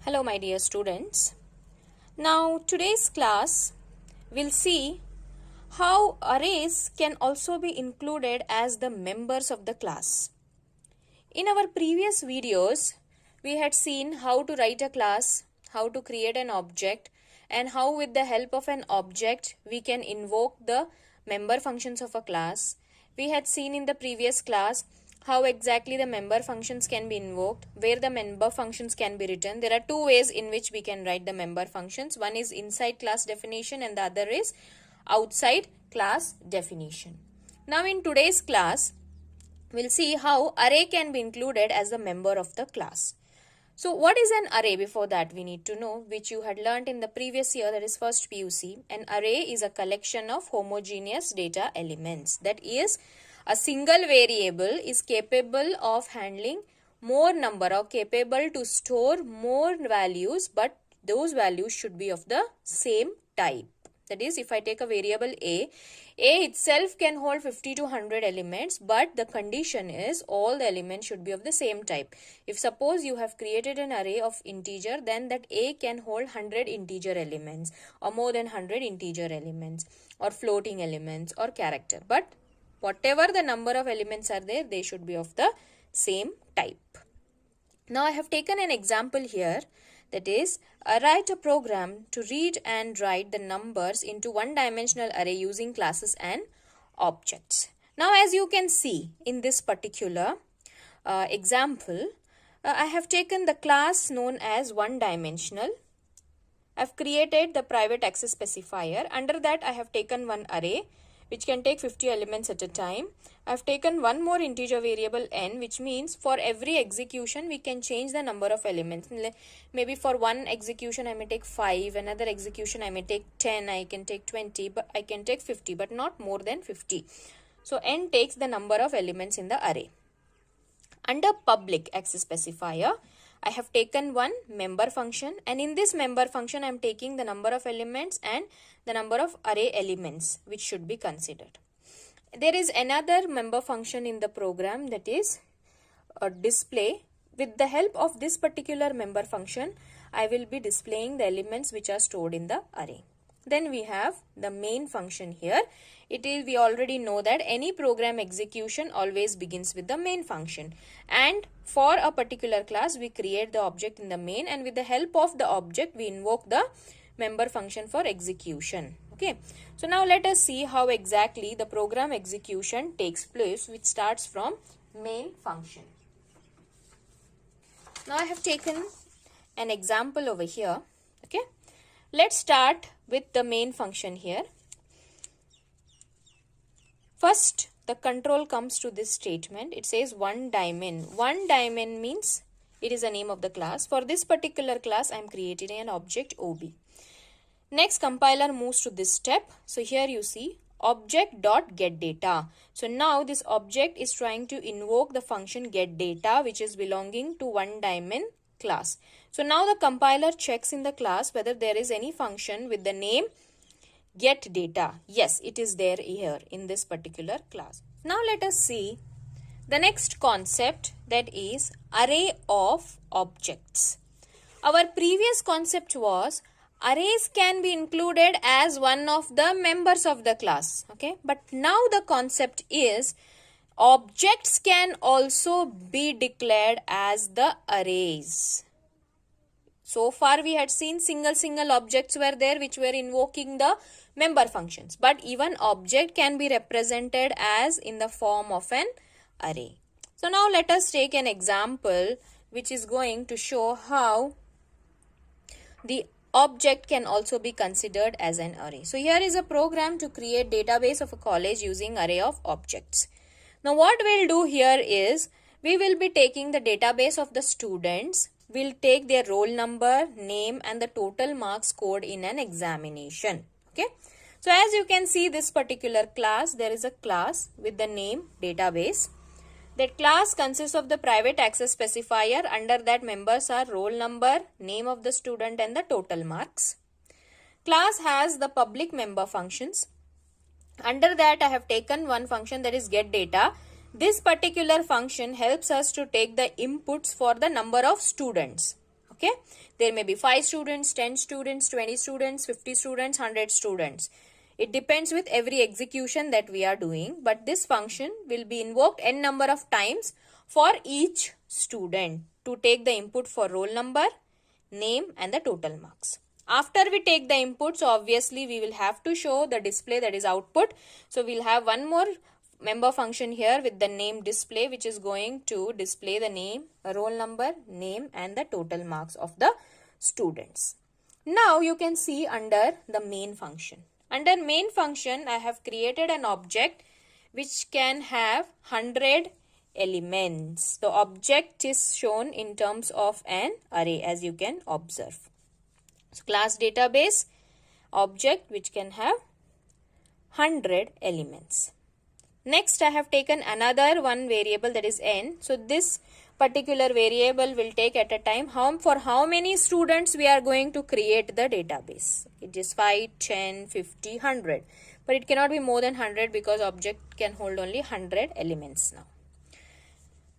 Hello my dear students. Now today's class will see how arrays can also be included as the members of the class. In our previous videos, we had seen how to write a class, how to create an object, and how with the help of an object we can invoke the member functions of a class. We had seen in the previous class how exactly the member functions can be invoked, where the member functions can be written. There are two ways in which we can write the member functions. One is inside class definition and the other is outside class definition. Now in today's class, we'll see how array can be included as a member of the class. So what is an array? Before that we need to know, which you had learnt in the previous year, that is first PUC. An array is a collection of homogeneous data elements. That is, a single variable is capable of handling more number or capable to store more values, but those values should be of the same type. That is, if I take a variable A itself can hold 50 to 100 elements, but the condition is all the elements should be of the same type. If suppose you have created an array of integer, then that A can hold 100 integer elements or more than 100 integer elements or floating elements or character. But whatever the number of elements are there, they should be of the same type. Now I have taken an example here. That is, write a program to read and write the numbers into one-dimensional array using classes and objects. Now as you can see in this particular example, I have taken the class known as one-dimensional. I have created the private access specifier. Under that I have taken one array which can take 50 elements at a time. I have taken one more integer variable n, which means for every execution we can change the number of elements. Maybe for one execution I may take 5, another execution I may take 10, I can take 20, but I can take 50, but not more than 50. So n takes the number of elements in the array. Under public access specifier, I have taken one member function, and in this member function I am taking the number of elements and the number of array elements which should be considered. There is another member function in the program, that is a display. With the help of this particular member function, I will be displaying the elements which are stored in the array. Then we have the main function here. We already know that any program execution always begins with the main function, and for a particular class we create the object in the main, and with the help of the object we invoke the member function for execution. Okay, so now let us see how exactly the program execution takes place, which starts from main function. Now I have taken an example over here. Okay, let's start with the main function here. First, the control comes to this statement. It says one dimen. One dimen means it is the name of the class. For this particular class, I am creating an object OB. Next, compiler moves to this step. So here you see object.getData. So now this object is trying to invoke the function getData, which is belonging to one dimen class. So now the compiler checks in the class whether there is any function with the name getData. Yes, it is there here in this particular class. Now let us see the next concept, that is array of objects. Our previous concept was arrays can be included as one of the members of the class. Okay, but now the concept is objects can also be declared as the arrays. So far we had seen single objects were there which were invoking the member functions, but even object can be represented as in the form of an array. So now let us take an example which is going to show how the object can also be considered as an array. So here is a program to create database of a college using array of objects. Now what we'll do here is we will be taking the database of the students. We'll take their roll number, name, and the total marks scored in an examination. Okay. So as you can see, this particular class, there is a class with the name database. That class consists of the private access specifier. Under that, members are roll number, name of the student, and the total marks. Class has the public member functions. Under that, I have taken one function, that is getData. This particular function helps us to take the inputs for the number of students. Okay, there may be 5 students, 10 students, 20 students, 50 students, 100 students. It depends with every execution that we are doing, but this function will be invoked n number of times for each student to take the input for roll number, name and the total marks. After we take the input, so obviously we will have to show the display, that is output. So we'll have one more member function here with the name display, which is going to display the name, roll number, name and the total marks of the students. Now you can see under the main function. Under main function, I have created an object which can have 100 elements. The object is shown in terms of an array, as you can observe. So class database object which can have 100 elements. Next, I have taken another one variable, that is n. So this particular variable will take at a time for how many students we are going to create the database. It is 5, 10, 50, 100. But it cannot be more than 100 because object can hold only 100 elements now.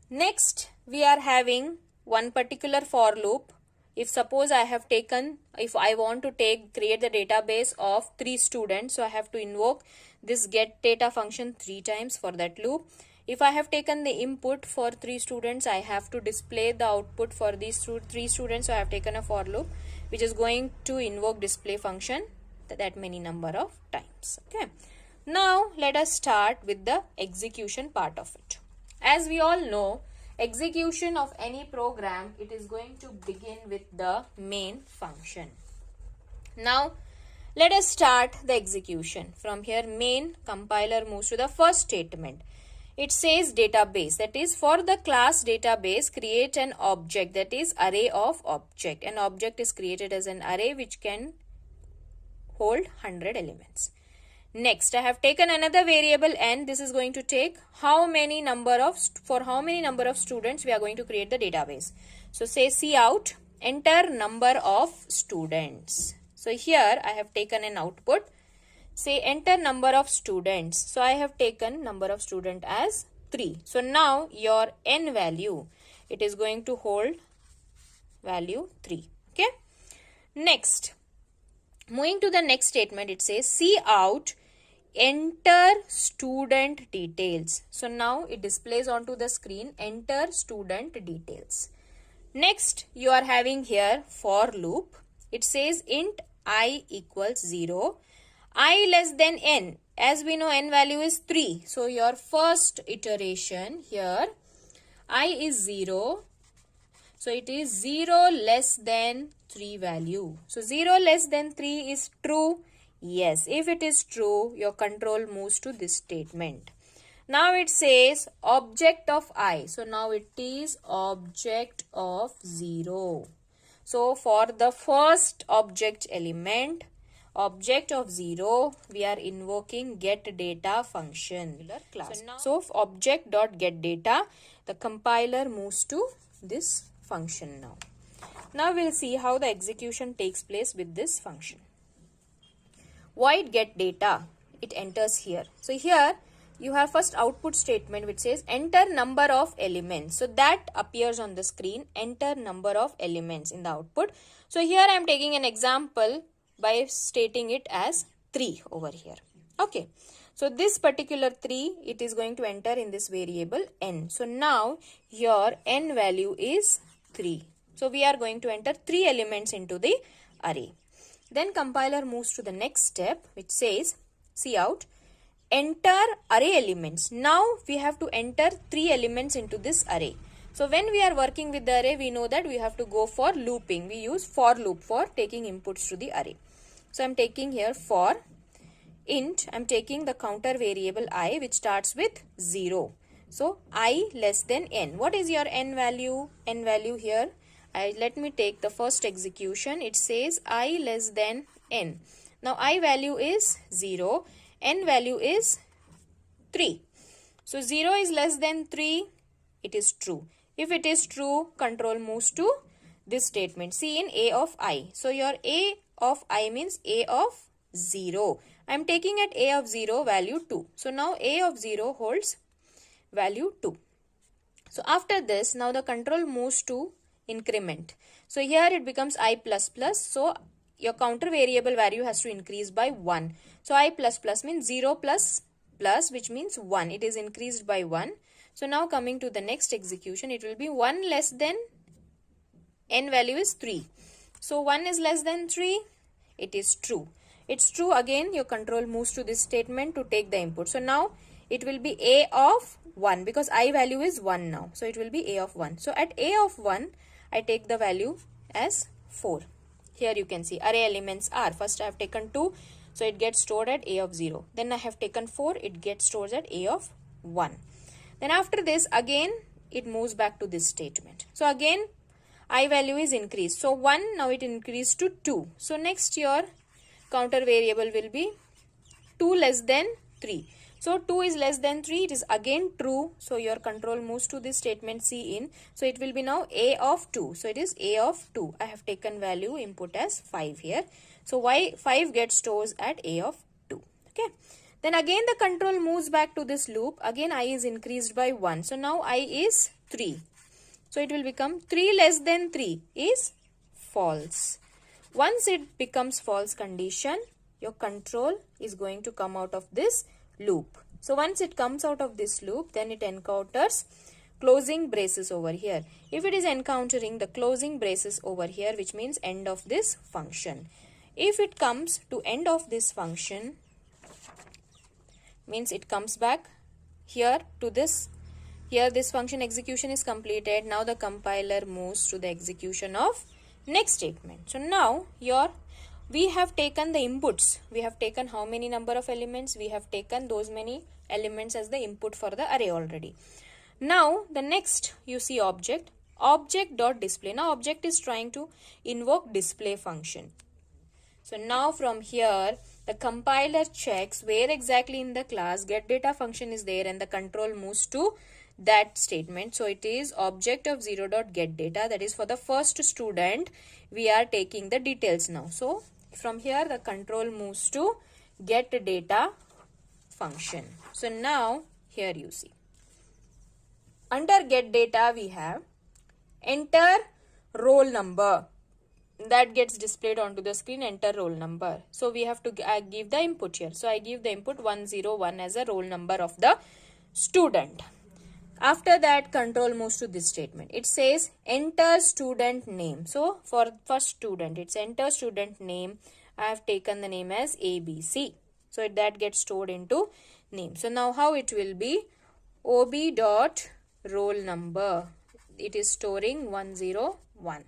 Next, we are having one particular for loop. If suppose if I want to create the database of 3 students, so I have to invoke this get data function 3 times for that loop. If I have taken the input for 3 students, I have to display the output for these 3 students. So I have taken a for loop which is going to invoke display function that many number of times. Okay. Now let us start with the execution part of it. As we all know, execution of any program, it is going to begin with the main function. Now let us start the execution. From here, main, compiler moves to the first statement. It says database, that is for the class database, create an object, that is array of object. An object is created as an array which can hold 100 elements. Next, I have taken another variable n. This is going to take for how many number of students we are going to create the database. So say cout, enter number of students. So here I have taken an output. Say enter number of students. So I have taken number of student as 3. So now your n value, it is going to hold value 3. Okay. Next, moving to the next statement, it says cout, enter student details. So now it displays onto the screen enter student details. Next, you are having here for loop. It says int I equals 0, I less than n. As we know, n value is 3. So your first iteration here, I is 0. So it is 0 less than 3 value. So 0 less than 3 is true. Yes, if it is true, your control moves to this statement. Now it says object of I. So now it is object of 0. So for the first object element, object of 0, we are invoking getData function. Class. So object.getData, the compiler moves to this function now. Now we'll see how the execution takes place with this function. Void getData, it enters here. So here you have first output statement which says enter number of elements. So that appears on the screen, enter number of elements in the output. So here I am taking an example by stating it as 3 over here. Okay. So this particular 3, it is going to enter in this variable n. So now your n value is 3. So we are going to enter 3 elements into the array. Then compiler moves to the next step which says cout, enter array elements. Now we have to enter 3 elements into this array. So when we are working with the array, we know that we have to go for looping. We use for loop for taking inputs to the array. So I am taking here for int, I am taking the counter variable I which starts with 0. So I less than n. What is your n value? N value here, let me take the first execution. It says I less than n. Now I value is 0, n value is 3. So 0 is less than 3, it is true. If it is true, control moves to this statement. See in a of I. So your a of I means a of 0. I am taking at a of 0 value 2. So now a of 0 holds value 2. So after this, now the control moves to increment. So here it becomes I plus plus. So your counter variable value has to increase by 1. So I plus plus means 0 plus plus, which means 1. It is increased by 1. So now coming to the next execution, it will be 1 less than n value is 3. So 1 is less than 3. It is true. It's true. Again, your control moves to this statement to take the input. So now it will be a of 1 because I value is 1 now. So it will be a of 1. So at a of 1, I take the value as 4. Here you can see array elements are, first I have taken 2. So it gets stored at a of 0. Then I have taken 4. It gets stored at a of 1. Then after this, again, it moves back to this statement. So again, I value is increased. So 1, now it increased to 2. So next your counter variable will be 2 less than 3. So 2 is less than 3. It is again true. So your control moves to this statement C in. So it will be now a of 2. So it is a of 2. I have taken value input as 5 here. So y 5 gets stored at a of 2. Okay. Then again the control moves back to this loop. Again I is increased by 1. So now I is 3. So it will become 3 less than 3 is false. Once it becomes false condition, your control is going to come out of this loop. So once it comes out of this loop, then it encounters closing braces over here. If it is encountering the closing braces over here, which means end of this function. If it comes to end of this function, means it comes back here to this. Here this function execution is completed. Now the compiler moves to the execution of next statement. So now we have taken the inputs. We have taken how many number of elements? We have taken those many elements as the input for the array already. Now the next you see object dot display. Now object is trying to invoke display function. So now from here the compiler checks where exactly in the class get data function is there and the control moves to that statement. So it is object of 0 dot get data, that is for the first student we are taking the details now. So from here the control moves to get data function. So now here you see under get data we have enter roll number, that gets displayed onto the screen, enter roll number. So we have to give the input here. So I give the input 101 as a roll number of the student. After that control moves to this statement. It says enter student name. So for first student it's enter student name. I have taken the name as ABC. So that gets stored into name. So now how it will be ob dot roll number. It is storing 101.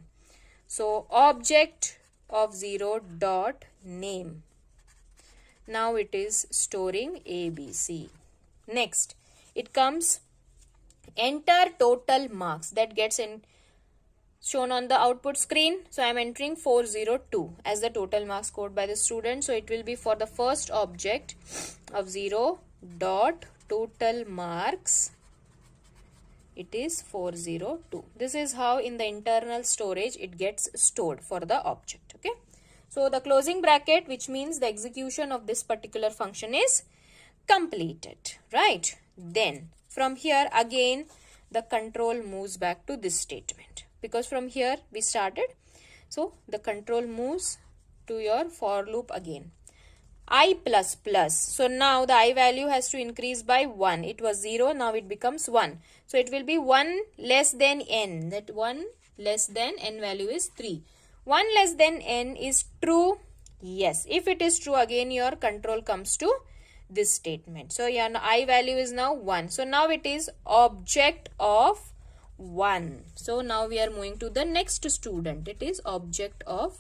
So object of 0 dot name. Now it is storing ABC. Next it comes enter total marks, that gets shown on the output screen. So I am entering 402 as the total marks scored by the student. So it will be for the first object of 0 dot total marks. It is 402. This is how in the internal storage it gets stored for the object. Okay. So the closing bracket, which means the execution of this particular function is completed. Right. Then from here again the control moves back to this statement because from here we started. So the control moves to your for loop again. I plus plus. So now the I value has to increase by 1. It was 0. Now it becomes 1. So it will be 1 less than n. That 1 less than n value is 3. 1 less than n is true. Yes. If it is true, again your control comes to this statement. So yeah, I value is now 1. So now it is object of 1. So now we are moving to the next student. It is object of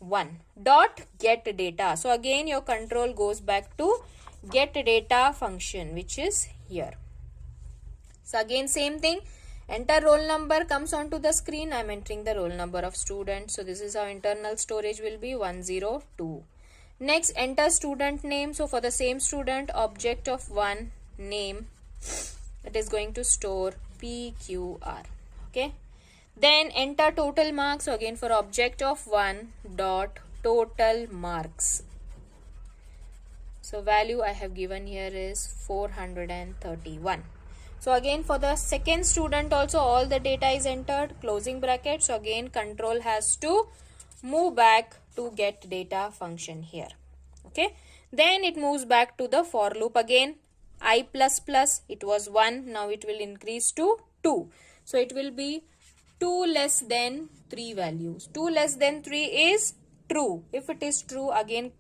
1 dot get data. So again your control goes back to get data function, which is here. So again same thing, enter roll number comes onto the screen. I am entering the roll number of students. So this is how internal storage will be 102. Next enter student name. So for the same student, object of 1 name, it is going to store PQR. Okay. Then enter total marks. So again for object of 1 dot total marks. So value I have given here is 431. So again for the second student also all the data is entered, closing bracket. So again control has to move back to get data function here. Okay. Then it moves back to the for loop again. I plus plus, it was 1, now it will increase to 2. So it will be 2 less than 3 values. 2 less than 3 is true. If it is true, again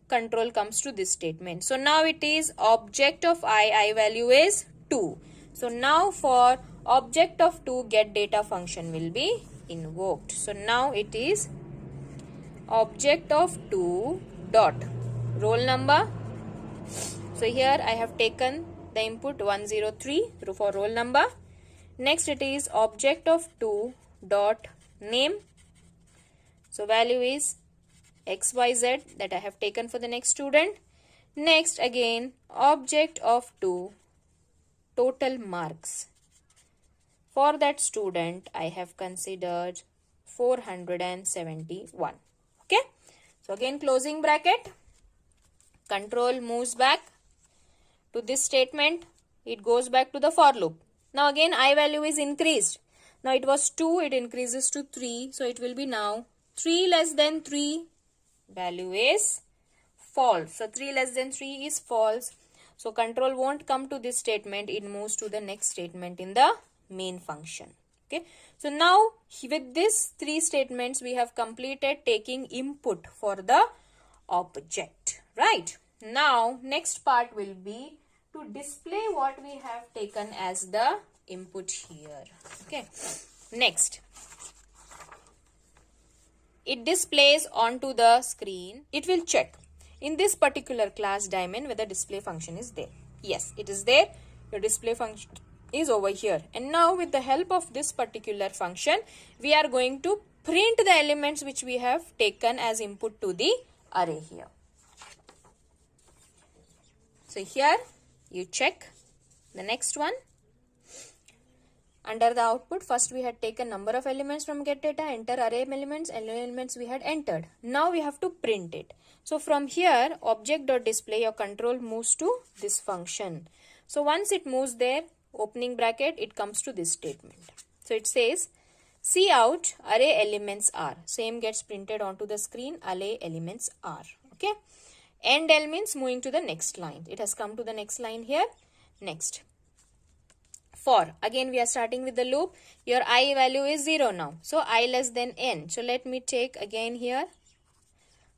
control comes to this statement. So now it is object of I value is 2. So now for object of 2 get data function will be invoked. So now it is object of 2 dot roll number. So here I have taken the input 103 for roll number. Next it is object of 2 dot name. So value is XYZ that I have taken for the next student. Next again object of 2 total marks. For that student I have considered 471. Okay. So again closing bracket. Control moves back to this statement. It goes back to the for loop. Now again I value is increased. Now it was 2, it increases to 3. So it will be now 3 less than 3. Value is false. So 3 less than 3 is false. So control won't come to this statement. It moves to the next statement in the main function. Okay. So now with these 3 statements we have completed taking input for the object. Right. Now next part will be to display what we have taken as the input here. Okay. Next. It displays onto the screen. It will check in this particular class diamond whether display function is there. Yes, it is there. Your display function is over here. And now with the help of this particular function, we are going to print the elements which we have taken as input to the array here. So here you check the next one. Under the output, first we had taken number of elements from get data, enter array elements we had entered. Now we have to print it. So from here, object.display, your control moves to this function. So once it moves there, opening bracket, it comes to this statement. So it says, cout array elements are. Same gets printed onto the screen, array elements are. Okay. End L means moving to the next line. It has come to the next line here. Next. For, again we are starting with the loop. Your I value is 0 now. So I less than n. So let me take again here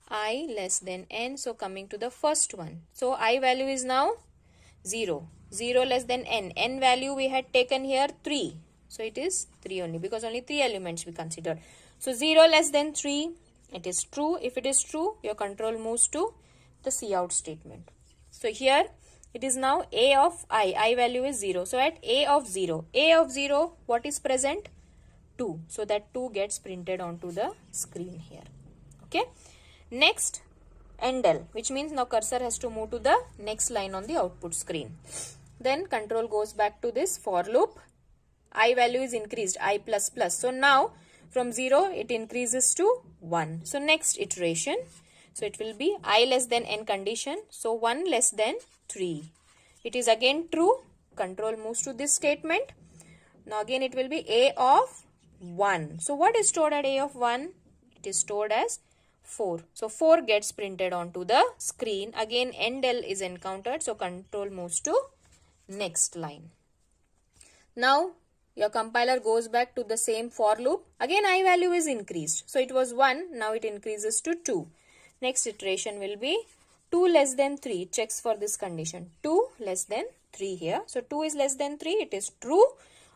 I less than n. So coming to the first one. So I value is now 0. 0 less than n. N value we had taken here 3. So it is 3 only because only 3 elements we considered. So 0 less than 3. It is true. If it is true, your control moves to the cout statement. So here it is now a of I value is 0. So at a of 0, what is present? 2. So that 2 gets printed onto the screen here. Okay. Next, end L, which means now cursor has to move to the next line on the output screen. Then control goes back to this for loop. I value is increased, I plus plus. So now from 0 it increases to 1. So next iteration. So it will be I less than n condition. So 1 less than 3. It is again true. Control moves to this statement. Now again it will be a of 1. So what is stored at a of 1? It is stored as 4. So 4 gets printed onto the screen. Again end L is encountered. So control moves to next line. Now your compiler goes back to the same for loop. Again I value is increased. So it was 1. Now it increases to 2. Next iteration will be 2 less than 3. It checks for this condition. 2 less than 3 here. So 2 is less than 3. It is true.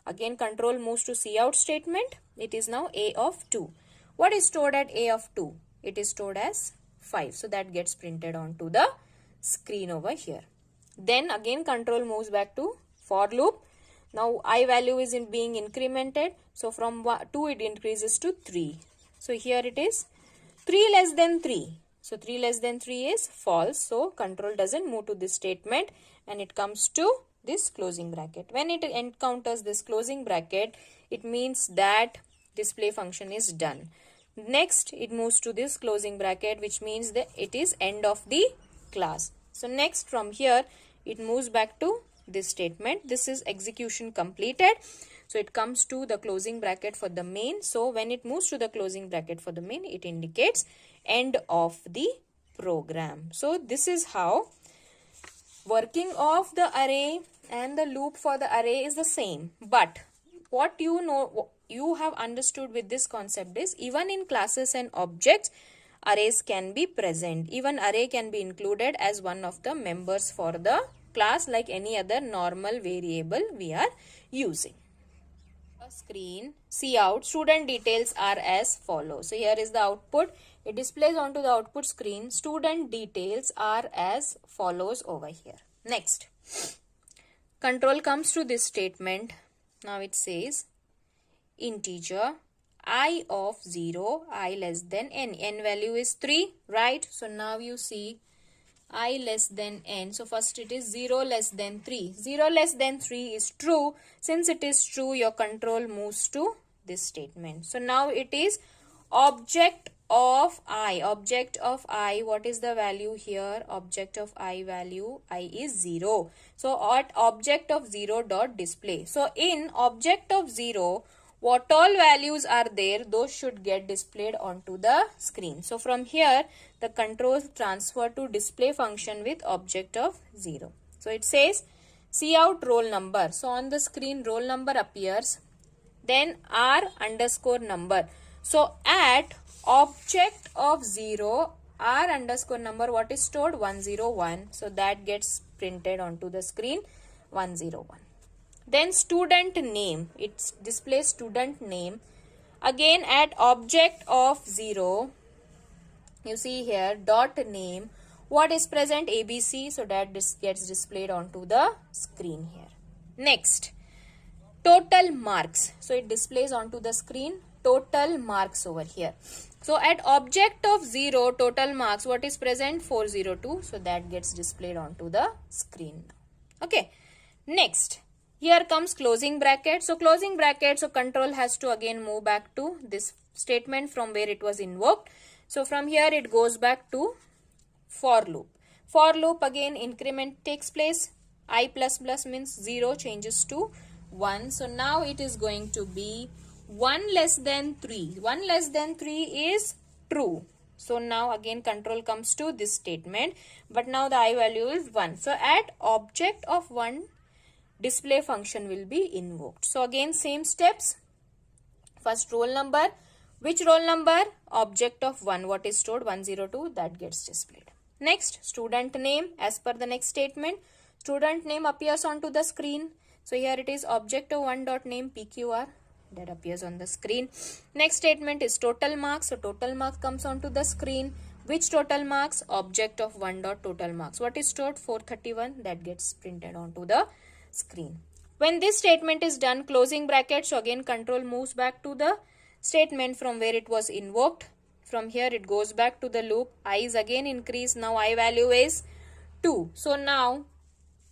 Again control moves to cout statement. It is now a of 2. What is stored at a of 2? It is stored as 5. So that gets printed onto the screen over here. Then again control moves back to for loop. Now I value is being incremented. So from 2 it increases to 3. So here it is 3 less than 3. So 3 less than 3 is false. So control doesn't move to this statement and it comes to this closing bracket. When it encounters this closing bracket, it means that display function is done. Next it moves to this closing bracket, which means that it is end of the class. So next from here it moves back to this statement. This is execution completed. So it comes to the closing bracket for the main. So when it moves to the closing bracket for the main, it indicates end of the program. So this is how working of the array and the loop for the array is the same. But what you have understood with this concept is, even in classes and objects, arrays can be present. Even array can be included as one of the members for the class, like any other normal variable we are using. Screen, see out, student details are as follows. So here is the output. It displays onto the output screen. Student details are as follows over here. Next, control comes to this statement. Now it says integer I of 0, I less than n. N value is 3, right? So now you see I less than n. So first it is 0 less than 3. 0 less than 3 is true. Since it is true, your control moves to this statement. So now it is object of I. Object of I, what is the value here? Object of I value, I is 0. So at object of 0 dot display. So in object of 0, what all values are there, those should get displayed onto the screen. So from here, the control transfer to display function with object of 0. So it says see out roll number. So on the screen, roll number appears. Then R underscore number. So at object of 0, R underscore number, what is stored? 101. So that gets printed onto the screen, 101. Then student name, it displays student name. Again at object of 0, you see here dot name, what is present? ABC, so that this gets displayed onto the screen here. Next, total marks, so it displays onto the screen total marks over here. So at object of 0, total marks, what is present? 402, so that gets displayed onto the screen now. Okay, next, here comes closing bracket. So closing bracket, so control has to again move back to this statement from where it was invoked. So from here it goes back to for loop. For loop, again increment takes place. I plus plus means 0 changes to 1. So now it is going to be 1 less than 3. 1 less than 3 is true. So now again control comes to this statement. But now the I value is 1. So at object of 1, display function will be invoked. So again same steps. First roll number. Which roll number? Object of 1. What is stored? 102. That gets displayed. Next, student name. As per the next statement, student name appears onto the screen. So here it is object of 1 dot name PQR. That appears on the screen. Next statement is total marks. So total marks comes onto the screen. Which total marks? Object of 1 dot total marks. What is stored? 431. That gets printed onto the screen. When this statement is done, closing bracket, so again control moves back to the statement from where it was invoked. From here it goes back to the loop. I is again increased. Now I value is 2. So now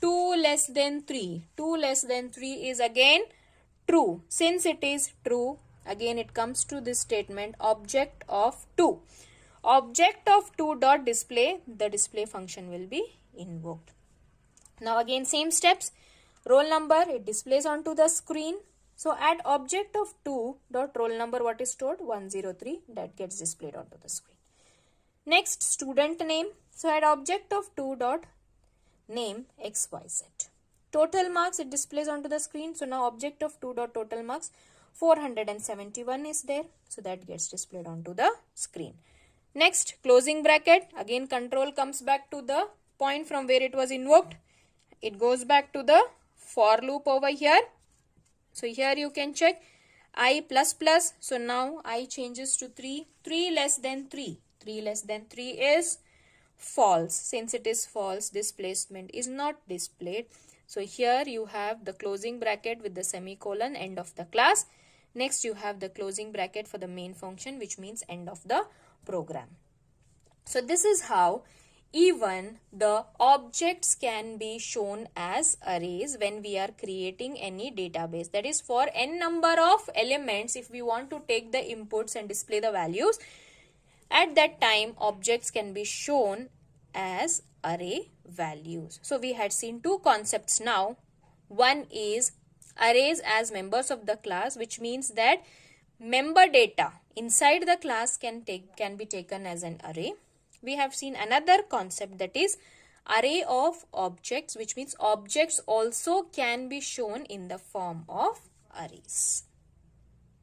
2 less than 3. 2 less than 3 is again true. Since it is true, again it comes to this statement object of 2. Object of 2 dot display, the display function will be invoked. Now again same steps. Roll number, it displays onto the screen. So at object of 2 dot roll number, what is stored? 103. That gets displayed onto the screen. Next, student name. So at object of 2 dot name XYZ. Total marks, it displays onto the screen. So now object of 2 dot total marks 471 is there. So that gets displayed onto the screen. Next, closing bracket. Again control comes back to the point from where it was invoked. It goes back to the for loop over here. So here you can check I plus plus. So now I changes to 3. 3 less than 3. 3 less than 3 is false. Since it is false, this placement is not displayed. So here you have the closing bracket with the semicolon, end of the class. Next you have the closing bracket for the main function, which means end of the program. So this is how even the objects can be shown as arrays when we are creating any database. That is, for n number of elements, if we want to take the inputs and display the values, at that time objects can be shown as array values. So we had seen two concepts now. One is arrays as members of the class, which means that member data inside the class can be taken as an array. We have seen another concept, that is array of objects, which means objects also can be shown in the form of arrays.